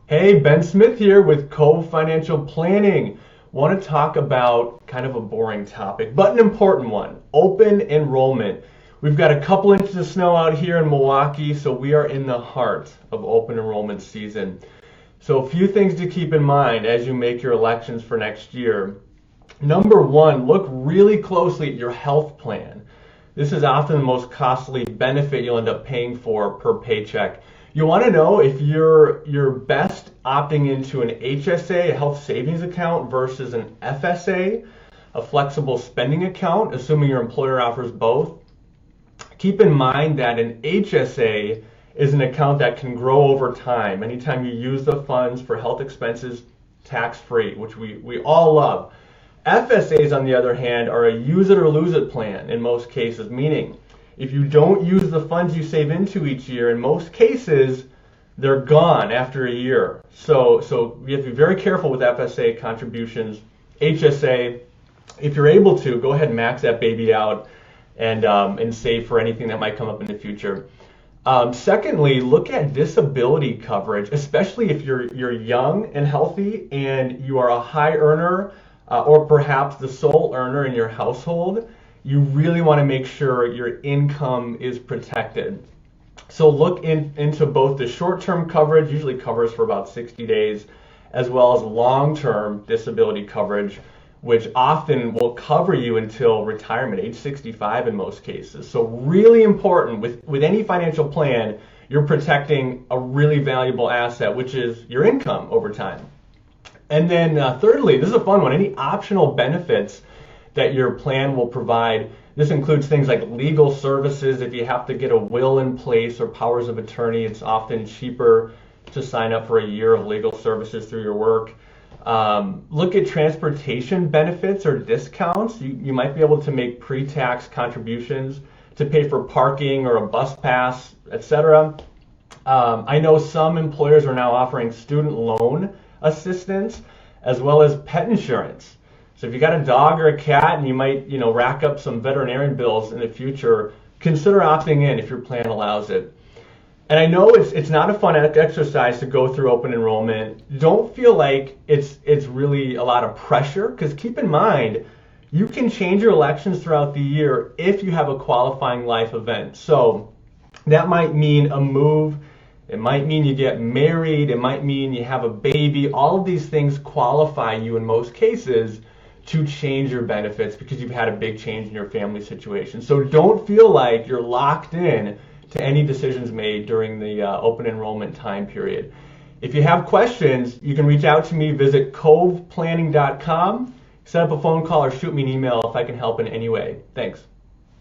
Hey, Ben Smith here with Cove Financial Planning. Want to talk about kind of a boring topic, but an important one, open enrollment. We've got a couple inches of snow out here in Milwaukee, so we are in the heart of open enrollment season. So a few things to keep in mind as you make your elections for next year. Number one, look really closely at your health plan. This is often the most costly benefit you'll end up paying for per paycheck. You want to know if you're best opting into an HSA, a health savings account, versus an FSA, a flexible spending account, assuming your employer offers both. Keep in mind that an HSA is an account that can grow over time. Anytime you use the funds for health expenses, tax-free, which we all love. FSAs, on the other hand, are a use it or lose it plan in most cases, meaning if you don't use the funds you save into each year, in most cases, they're gone after a year. So you have to be very careful with FSA contributions. HSA, if you're able to, go ahead and max that baby out and save for anything that might come up in the future. Secondly, look at disability coverage, especially if you're young and healthy and you are a high earner or perhaps the sole earner in your household. You really want to make sure your income is protected. So look into both the short-term coverage, usually covers for about 60 days, as well as long-term disability coverage, which often will cover you until retirement, age 65 in most cases. So really important with any financial plan, you're protecting a really valuable asset, which is your income over time. And then thirdly, this is a fun one, any optional benefits that your plan will provide. This includes things like legal services. If you have to get a will in place or powers of attorney, it's often cheaper to sign up for a year of legal services through your work. Look at transportation benefits or discounts. You might be able to make pre-tax contributions to pay for parking or a bus pass, etc. I know some employers are now offering student loan assistance as well as pet insurance. So if you got a dog or a cat and you might, rack up some veterinarian bills in the future, consider opting in if your plan allows it. And I know it's not a fun exercise to go through open enrollment. Don't feel like it's really a lot of pressure, because keep in mind, you can change your elections throughout the year if you have a qualifying life event. So that might mean a move. It might mean you get married. It might mean you have a baby. All of these things qualify you in most cases to change your benefits because you've had a big change in your family situation. So don't feel like you're locked in to any decisions made during the open enrollment time period. If you have questions, you can reach out to me. Visit coveplanning.com, set up a phone call, or shoot me an email if I can help in any way. Thanks.